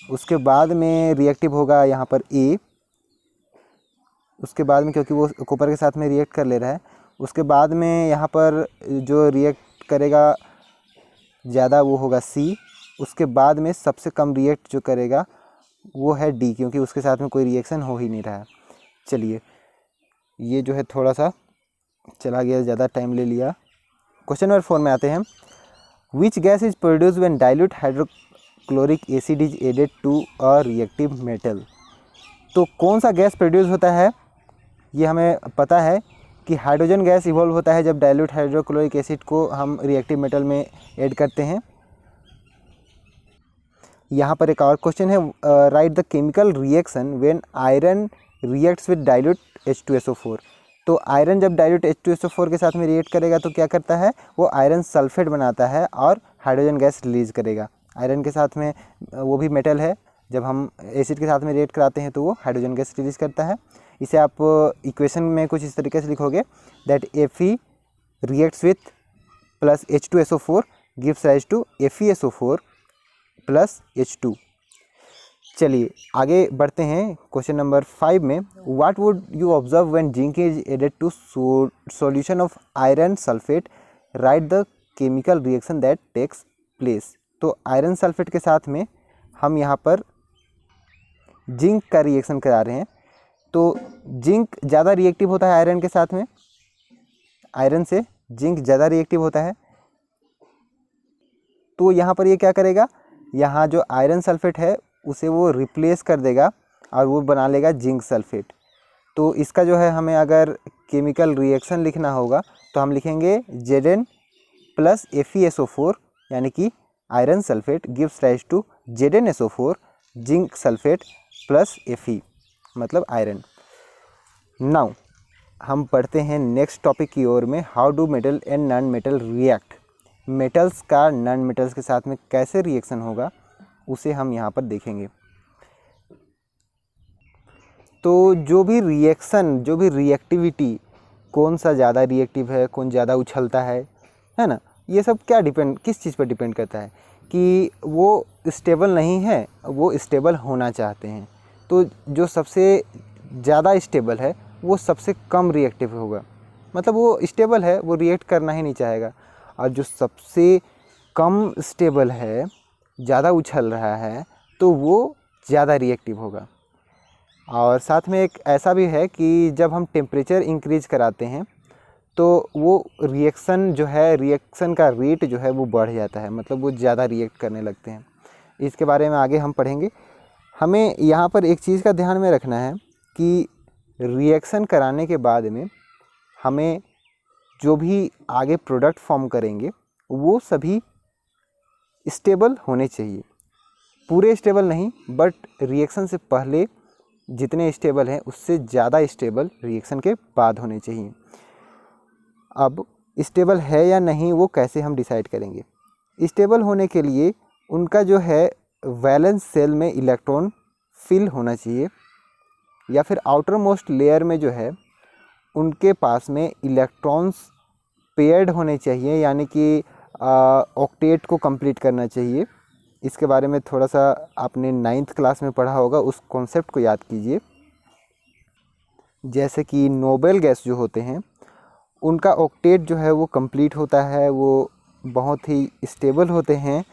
उसके बाद में रिएक्टिव होगा यहाँ पर ए, उसके बाद में क्योंकि वो कॉपर के साथ में रिएक्ट कर ले रहा है, उसके बाद में यहाँ पर जो रिएक्ट करेगा ज़्यादा वो होगा सी, उसके बाद में सबसे कम रिएक्ट जो करेगा वो है डी, क्योंकि उसके साथ में कोई रिएक्शन हो ही नहीं रहा है। चलिए ये जो है थोड़ा सा चला गया, ज़्यादा टाइम ले लिया। क्वेश्चन नंबर 4 में आते हैं। Which gas is produce when dilute hydrochloric acid is added to a reactive metal? तो कौन सा गैस प्रोड्यूस होता है, ये हमें पता है कि हाइड्रोजन गैस इवॉल्व होता है जब डाइल्यूट हाइड्रोक्लोरिक एसिड को हम रिएक्टिव मेटल में ऐड करते हैं। यहाँ पर एक और क्वेश्चन है, right the chemical reaction when iron reacts with dilute H2SO4। तो आयरन जब डाइल्यूट H2SO4 के साथ में रिएक्ट करेगा तो क्या करता है, वो आयरन सल्फेट बनाता है और हाइड्रोजन गैस रिलीज़ करेगा। आयरन के साथ में वो भी मेटल है, जब हम एसिड के साथ में रिएक्ट कराते हैं तो वो हाइड्रोजन गैस रिलीज़ करता है। इसे आप इक्वेशन में कुछ इस तरीके से लिखोगे, that Fe reacts with plus H2SO4 gives rise to FeSO4 plus H2। चलिए आगे बढ़ते हैं क्वेश्चन नंबर 5 में। What would you observe when zinc is added to solution of iron sulphate, write the chemical reaction that takes place. तो iron sulphate के साथ में हम यहाँ पर जिंक का रिएक्शन करा रहे हैं। तो जिंक ज़्यादा रिएक्टिव होता है आयरन के साथ में, आयरन से जिंक ज़्यादा रिएक्टिव होता है। तो यहाँ पर ये क्या करेगा, यहाँ जो आयरन सल्फेट है उसे वो रिप्लेस कर देगा और वो बना लेगा जिंक सल्फेट। तो इसका जो है हमें अगर केमिकल रिएक्शन लिखना होगा तो हम लिखेंगे Zn प्लस FeSO4 यानी कि iron sulphate gives rise to ZnSO4 zinc sulphate plus Fe मतलब आयरन। नाउ हम पढ़ते हैं नेक्स्ट टॉपिक की ओर में, how do metal and non metal react. Metals का नॉन मेटल्स के साथ में कैसे रिएक्शन होगा उसे हम यहाँ पर देखेंगे। तो जो भी रिएक्शन, जो भी रिएक्टिविटी, कौन सा ज़्यादा रिएक्टिव है, कौन ज़्यादा उछलता है ना, ये सब क्या किस चीज़ पर डिपेंड करता है कि वो स्टेबल नहीं है, वो स्टेबल होना चाहते हैं। तो जो सबसे ज़्यादा स्टेबल है वो सबसे कम रिएक्टिव होगा, मतलब वो स्टेबल है, वो रिएक्ट करना ही नहीं चाहेगा। और जो सबसे कम स्टेबल है, ज़्यादा उछल रहा है, तो वो ज़्यादा रिएक्टिव होगा। और साथ में एक ऐसा भी है कि जब हम टेम्परेचर इंक्रीज कराते हैं तो वो रिएक्शन जो है, रिएक्शन का रेट जो है वो बढ़ जाता है, मतलब वो ज़्यादा रिएक्ट करने लगते हैं। इसके बारे में आगे हम पढ़ेंगे। हमें यहाँ पर एक चीज़ का ध्यान में रखना है कि रिएक्शन कराने के बाद में हमें जो भी आगे प्रोडक्ट फॉर्म करेंगे वो सभी स्टेबल होने चाहिए, पूरे स्टेबल नहीं, बट रिएक्शन से पहले जितने स्टेबल हैं उससे ज़्यादा स्टेबल रिएक्शन के बाद होने चाहिए। अब स्टेबल है या नहीं वो कैसे हम डिसाइड करेंगे। स्टेबल होने के लिए उनका जो है वैलेंस सेल में इलेक्ट्रॉन फिल होना चाहिए, या फिर आउटर मोस्ट लेयर में जो है उनके पास में इलेक्ट्रॉन्स पेयर्ड होने चाहिए, यानी कि ऑक्टेट को कंप्लीट करना चाहिए। इसके बारे में थोड़ा सा आपने 9th क्लास में पढ़ा होगा, उस कॉन्सेप्ट को याद कीजिए। जैसे कि नोबेल गैस जो होते हैं उनका ऑक्टेट जो है वो कंप्लीट होता है, वो बहुत ही स्टेबल होते हैं,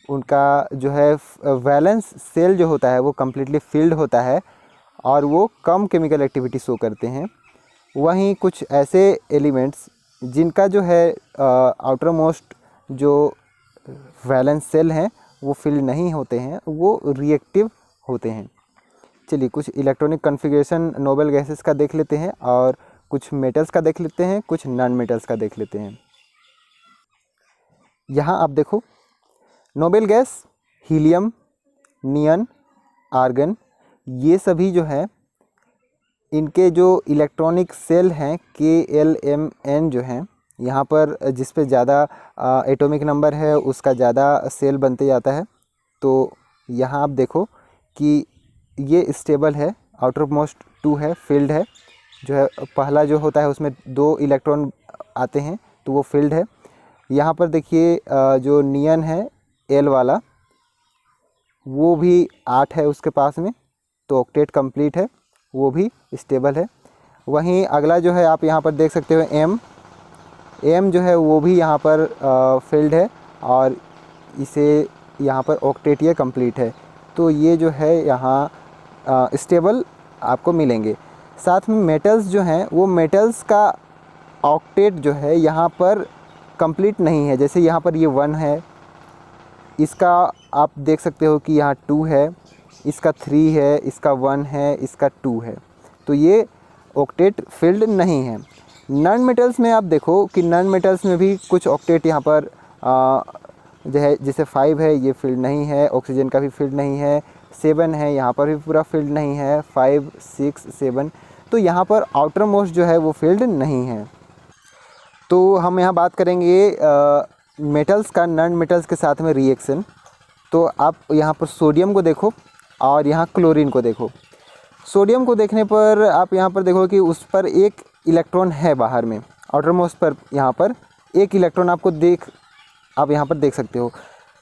उनका जो है वैलेंस सेल जो होता है वो कम्प्लीटली फिल्ड होता है और वो कम केमिकल एक्टिविटी शो करते हैं। वहीं कुछ ऐसे एलिमेंट्स जिनका जो है आउटर मोस्ट जो वैलेंस सेल हैं वो फिल्ड नहीं होते हैं, वो रिएक्टिव होते हैं। चलिए कुछ इलेक्ट्रॉनिक कॉन्फ़िगरेशन नोबेल गैसेस का देख लेते हैं और कुछ मेटल्स का देख लेते हैं, कुछ नॉन मेटल्स का देख लेते हैं। यहाँ आप देखो, नोबेल गैस हीलियम, नियन, आर्गन, ये सभी जो है इनके जो इलेक्ट्रॉनिक सेल हैं KLMN जो हैं, यहाँ पर जिस पे ज़्यादा एटॉमिक नंबर है उसका ज़्यादा सेल बनते जाता है। तो यहाँ आप देखो कि ये स्टेबल है, आउटर मोस्ट 2 है, फील्ड है, जो है पहला जो होता है उसमें 2 इलेक्ट्रॉन आते हैं तो वो फील्ड है। यहाँ पर देखिए जो नियन है L वाला वो भी 8 है उसके पास में, तो ऑक्टेट कंप्लीट है, वो भी स्टेबल है। वहीं अगला जो है आप यहाँ पर देख सकते हो M जो है वो भी यहाँ पर फील्ड है और इसे यहाँ पर ऑक्टेट कंप्लीट है, तो ये जो है यहाँ स्टेबल आपको मिलेंगे। साथ में मेटल्स जो हैं वो मेटल्स का ऑक्टेट जो है यहाँ पर कंप्लीट नहीं है। जैसे यहाँ पर ये 1 है, इसका आप देख सकते हो कि यहाँ 2 है, इसका 3 है, इसका 1 है, इसका 2 है, तो ये ऑक्टेट फिल्ड नहीं है। नॉन मेटल्स में आप देखो कि नॉन मेटल्स में भी कुछ ऑक्टेट यहाँ पर जो है, जैसे 5 है ये फील्ड नहीं है, ऑक्सीजन का भी फील्ड नहीं है, 7 है यहाँ पर भी पूरा फील्ड नहीं है, 5, 6, 7, तो यहाँ पर आउटर मोस्ट जो है वो फील्ड नहीं है। तो हम यहाँ बात करेंगे मेटल्स का नॉन मेटल्स के साथ में रिएक्शन। तो आप यहाँ पर सोडियम को देखो और यहाँ क्लोरीन को देखो। सोडियम को देखने पर आप यहाँ पर देखो कि उस पर एक इलेक्ट्रॉन है बाहर में, आउटर मोस्ट पर यहाँ पर एक इलेक्ट्रॉन आप यहाँ पर देख सकते हो।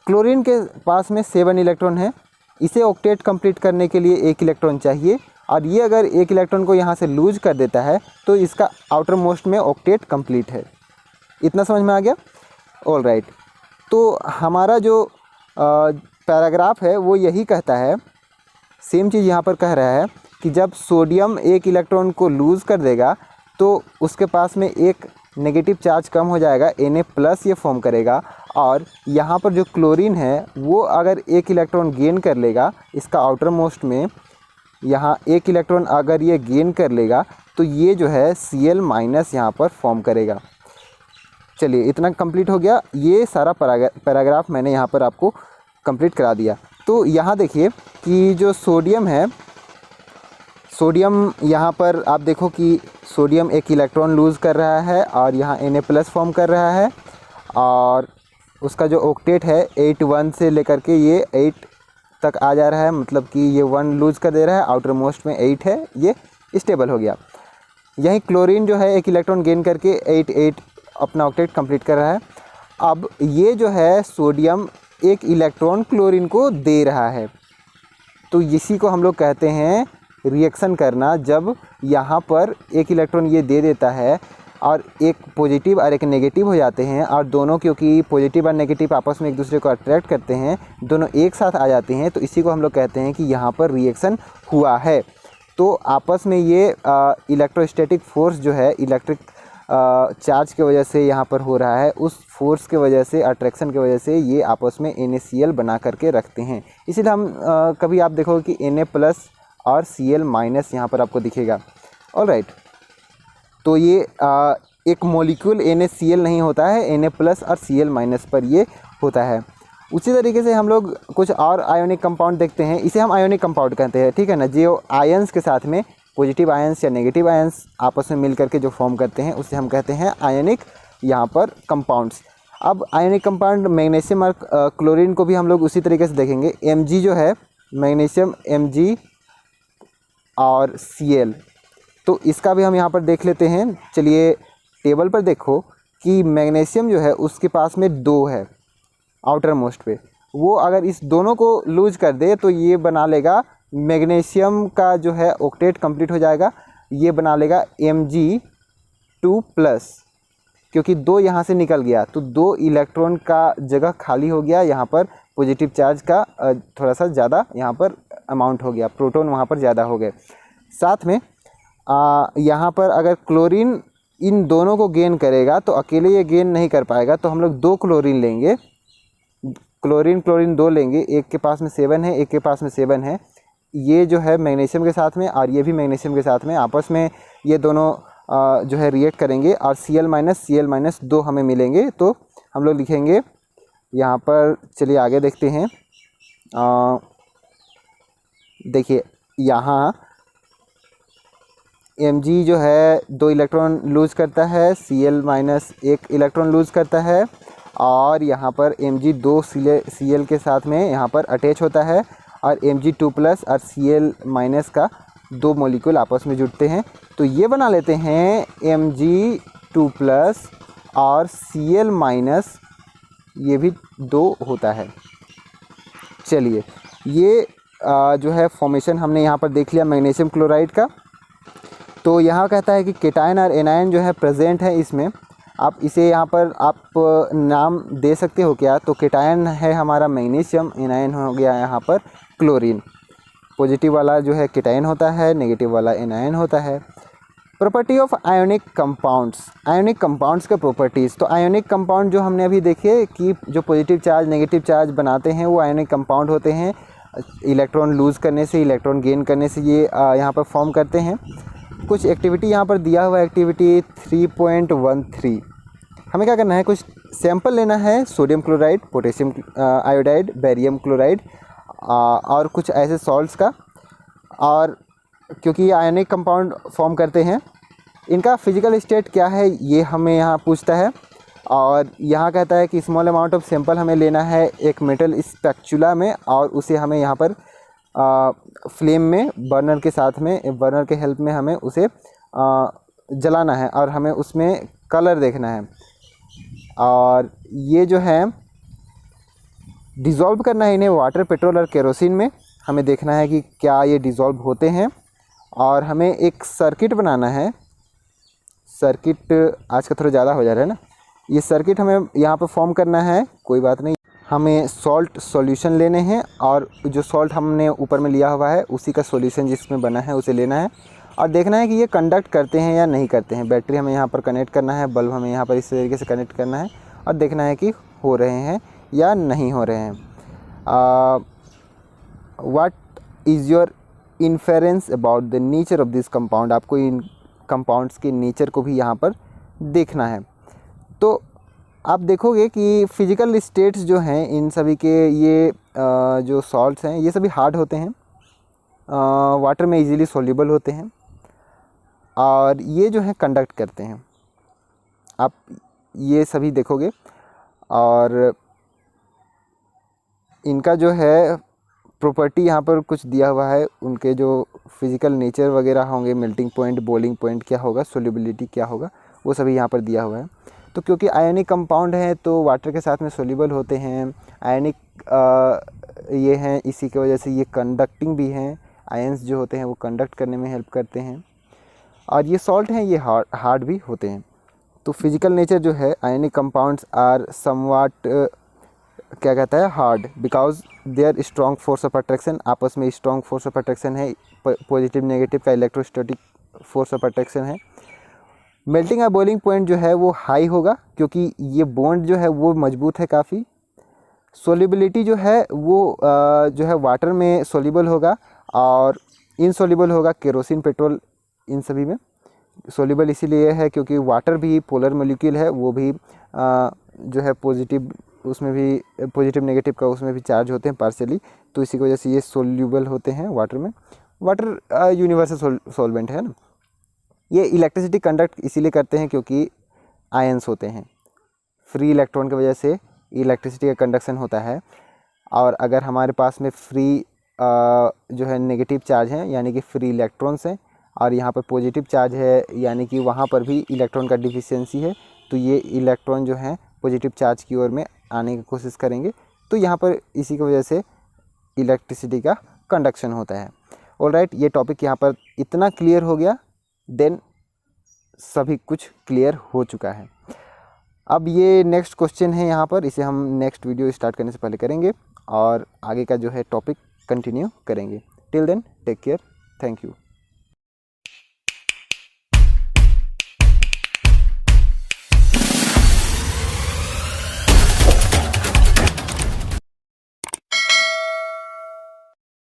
क्लोरीन के पास में 7 इलेक्ट्रॉन है, इसे ऑक्टेट कंप्लीट करने के लिए 1 इलेक्ट्रॉन चाहिए, और ये अगर 1 इलेक्ट्रॉन को यहाँ से लूज कर देता है तो इसका आउटर मोस्ट में ऑक्टेट कंप्लीट है। इतना समझ में आ गया? All right. तो हमारा जो पैराग्राफ है वो यही कहता है, सेम चीज़ यहाँ पर कह रहा है कि जब सोडियम 1 इलेक्ट्रॉन को लूज़ कर देगा तो उसके पास में एक नेगेटिव चार्ज कम हो जाएगा, Na+ ये फॉर्म करेगा, और यहाँ पर जो क्लोरीन है वो अगर 1 इलेक्ट्रॉन गेन कर लेगा इसका आउटर मोस्ट में, यहाँ 1 इलेक्ट्रॉन अगर ये गेन कर लेगा तो ये जो है Cl- यहाँ पर फॉर्म करेगा। चलिए इतना कंप्लीट हो गया, ये सारा पैराग्राफ मैंने यहाँ पर आपको कंप्लीट करा दिया। तो यहाँ देखिए कि जो सोडियम है, सोडियम यहाँ पर आप देखो कि सोडियम 1 इलेक्ट्रॉन लूज़ कर रहा है और यहाँ Na+ फॉर्म कर रहा है, और उसका जो ऑक्टेट है 8, 1 से लेकर के ये 8 तक आ जा रहा है, मतलब कि ये 1 लूज़ कर दे रहा है, आउटर मोस्ट में 8 है, ये स्टेबल हो गया। यहीं क्लोरीन जो है 1 इलेक्ट्रॉन गेन करके 8, 8 अपना ऑक्टेट कंप्लीट कर रहा है। अब ये जो है सोडियम 1 इलेक्ट्रॉन क्लोरीन को दे रहा है, तो इसी को हम लोग कहते हैं रिएक्शन करना। जब यहाँ पर 1 इलेक्ट्रॉन ये दे देता है और एक पॉजिटिव और एक नेगेटिव हो जाते हैं, और दोनों क्योंकि पॉजिटिव और नेगेटिव आपस में एक दूसरे को अट्रैक्ट करते हैं, दोनों एक साथ आ जाते हैं, तो इसी को हम लोग कहते हैं कि यहाँ पर रिएक्शन हुआ है। तो आपस में ये इलेक्ट्रोस्टैटिक फोर्स जो है इलेक्ट्रिक चार्ज के वजह से यहाँ पर हो रहा है, उस फोर्स के वजह से, अट्रैक्शन की वजह से ये आपस में NaCl बना करके रखते हैं। इसीलिए हम कभी आप देखोगे कि Na+ और Cl- यहाँ पर आपको दिखेगा। All right. तो ये एक मॉलिक्यूल NaCl नहीं होता है, Na+ और Cl- पर ये होता है। उसी तरीके से हम लोग कुछ और आयोनिक कंपाउंड देखते हैं, इसे हम आयोनिक कंपाउंड कहते हैं, ठीक है ना। जो आयंस के साथ में पॉजिटिव आयंस या नेगेटिव आयंस आपस में मिल करके जो फॉर्म करते हैं उसे हम कहते हैं आयोनिक यहाँ पर कंपाउंड्स। अब आयोनिक कंपाउंड मैग्नीशियम और क्लोरीन को भी हम लोग उसी तरीके से देखेंगे। Mg जो है मैग्नीशियम, Mg और Cl, तो इसका भी हम यहाँ पर देख लेते हैं। चलिए टेबल पर देखो कि मैग्नीशियम जो है उसके पास में 2 है आउटर मोस्ट पे, वो अगर इस दोनों को लूज कर दे तो ये बना लेगा, मैग्नीशियम का जो है ऑक्टेट कंप्लीट हो जाएगा, ये बना लेगा Mg2+, क्योंकि 2 यहाँ से निकल गया तो 2 इलेक्ट्रॉन का जगह खाली हो गया, यहाँ पर पॉजिटिव चार्ज का थोड़ा सा ज़्यादा यहाँ पर अमाउंट हो गया, प्रोटॉन वहाँ पर ज़्यादा हो गए। साथ में यहाँ पर अगर क्लोरीन इन दोनों को गेन करेगा तो अकेले ये गेन नहीं कर पाएगा, तो हम लोग 2 क्लोरीन लेंगे, क्लोरीन 2 लेंगे, एक के पास में 7 है, एक के पास में 7 है, ये जो है मैग्नीशियम के साथ में और ये भी मैग्नीशियम के साथ में आपस में ये दोनों जो है रिएक्ट करेंगे और Cl- 2 हमें मिलेंगे। तो हम लोग लिखेंगे यहाँ पर, चलिए आगे देखते हैं। देखिए यहाँ Mg जो है 2 इलेक्ट्रॉन लूज़ करता है, Cl- 1 इलेक्ट्रॉन लूज़ करता है, और यहाँ पर Mg 2 Cl के साथ में यहाँ पर अटैच होता है, और Mg2+ और Cl- का 2 मॉलिक्यूल आपस में जुड़ते हैं, तो ये बना लेते हैं Mg2+ और Cl- ये भी 2 होता है। चलिए ये जो है फॉर्मेशन हमने यहाँ पर देख लिया मैग्नीशियम क्लोराइड का। तो यहाँ कहता है कि केटायन और एनायन जो है प्रेजेंट है इसमें। आप इसे यहाँ पर आप नाम दे सकते हो क्या, तो केटायन है हमारा मैग्नीशियम, एनायन हो गया यहाँ पर क्लोरीन। पॉजिटिव वाला जो है केटायन होता है, नेगेटिव वाला एनायन होता है। Property of ionic compounds, ionic compounds के प्रॉपर्टीज़। तो आयोनिक कंपाउंड जो हमने अभी देखे कि जो पॉजिटिव चार्ज नेगेटिव चार्ज बनाते हैं वो आयोनिक कंपाउंड होते हैं। इलेक्ट्रॉन लूज़ करने से, इलेक्ट्रॉन गेन करने से ये यहाँ पर फॉर्म करते हैं। कुछ एक्टिविटी यहाँ पर दिया हुआ है, एक्टिविटी 3.13। हमें क्या करना है, कुछ सैंपल लेना है sodium chloride, potassium iodide, barium chloride और कुछ ऐसे सॉल्ट्स का। और क्योंकि ये आयनिक कंपाउंड फॉर्म करते हैं, इनका फिजिकल स्टेट क्या है ये हमें यहाँ पूछता है। और यहाँ कहता है कि स्मॉल अमाउंट ऑफ सैंपल हमें लेना है एक मेटल स्पैचुला में, और उसे हमें यहाँ पर फ्लेम में बर्नर के साथ में, बर्नर के हेल्प में हमें उसे जलाना है और हमें उसमें कलर देखना है। और ये जो है डिज़ोल्व करना है इन्हें वाटर, पेट्रोल और केरोसिन में। हमें देखना है कि क्या ये डिज़ोल्व होते हैं। और हमें एक सर्किट बनाना है। सर्किट आज का थोड़ा ज़्यादा हो जा रहा है ना, ये सर्किट हमें यहाँ पर फॉर्म करना है, कोई बात नहीं। हमें सॉल्ट सॉल्यूशन लेने हैं और जो सॉल्ट हमने ऊपर में लिया हुआ है उसी का सॉल्यूशन जिसमें बना है उसे लेना है और देखना है कि ये कंडक्ट करते हैं या नहीं करते हैं। बैटरी हमें यहाँ पर कनेक्ट करना है, बल्ब हमें यहाँ पर इस तरीके से कनेक्ट करना है और देखना है कि हो रहे हैं या नहीं हो रहे हैं। What is your inference about the nature of this compound. आपको इन कंपाउंड्स के नेचर को भी यहाँ पर देखना है। तो आप देखोगे कि फिज़िकल स्टेट्स जो हैं इन सभी के, ये जो सॉल्ट्स हैं ये सभी हार्ड होते हैं, वाटर में इजीली सॉल्युबल होते हैं और ये जो है कंडक्ट करते हैं। आप ये सभी देखोगे और इनका जो है प्रॉपर्टी यहाँ पर कुछ दिया हुआ है, उनके जो फिज़िकल नेचर वगैरह होंगे, मेल्टिंग पॉइंट, बॉइलिंग पॉइंट क्या होगा, सोल्युबिलिटी क्या होगा, वो सभी यहाँ पर दिया हुआ है। तो क्योंकि आयनिक कंपाउंड है तो वाटर के साथ में सोल्यूबल होते हैं, आयनिक ये हैं, इसी की वजह से ये कंडक्टिंग भी हैं। आयंस जो होते हैं वो कंडक्ट करने में हेल्प करते हैं। और ये सॉल्ट हैं, ये हार्ड भी होते हैं। तो फिज़िकल नेचर जो है, आयनिक कंपाउंड्स आर समवाट क्या कहता है, hard, because there strong force of attraction, आपस में स्ट्रॉन्ग फोर्स ऑफ अट्रैक्शन है, पॉजिटिव नेगेटिव का इलेक्ट्रोस्टैटिक फोर्स ऑफ अट्रैक्शन है। मेल्टिंग या बॉइलिंग पॉइंट जो है वो हाई होगा क्योंकि ये बॉन्ड जो है वो मजबूत है काफ़ी। सोल्युबिलिटी जो है वो जो है वाटर में सोल्यूबल होगा और इनसोल्यूबल होगा केरोसिन, पेट्रोल, इन सभी में। सोल्यूबल इसीलिए है क्योंकि वाटर भी पोलर मॉलिक्यूल है, वो भी जो है पॉजिटिव, उसमें भी पॉजिटिव नेगेटिव का उसमें भी चार्ज होते हैं पार्शियली, तो इसी की वजह से ये सोल्यूबल होते हैं वाटर में। वाटर यूनिवर्सल सॉल्वेंट है ना। ये इलेक्ट्रिसिटी कंडक्ट इसीलिए करते हैं क्योंकि आयंस होते हैं, फ्री इलेक्ट्रॉन की वजह से इलेक्ट्रिसिटी का कंडक्शन होता है। और अगर हमारे पास में फ्री जो है नेगेटिव चार्ज हैं यानी कि फ्री इलेक्ट्रॉन्स हैं और यहाँ पर पॉजिटिव चार्ज है यानी कि वहाँ पर भी इलेक्ट्रॉन का डिफिशियंसी है, तो ये इलेक्ट्रॉन जो हैं पॉजिटिव चार्ज की ओर में आने की कोशिश करेंगे, तो यहाँ पर इसी की वजह से इलेक्ट्रिसिटी का कंडक्शन होता है। ऑलराइट, ये टॉपिक यहाँ पर इतना क्लियर हो गया, देन सभी कुछ क्लियर हो चुका है। अब ये नेक्स्ट क्वेश्चन है यहाँ पर, इसे हम नेक्स्ट वीडियो स्टार्ट करने से पहले करेंगे और आगे का जो है टॉपिक कंटिन्यू करेंगे। Till then take care, thank you.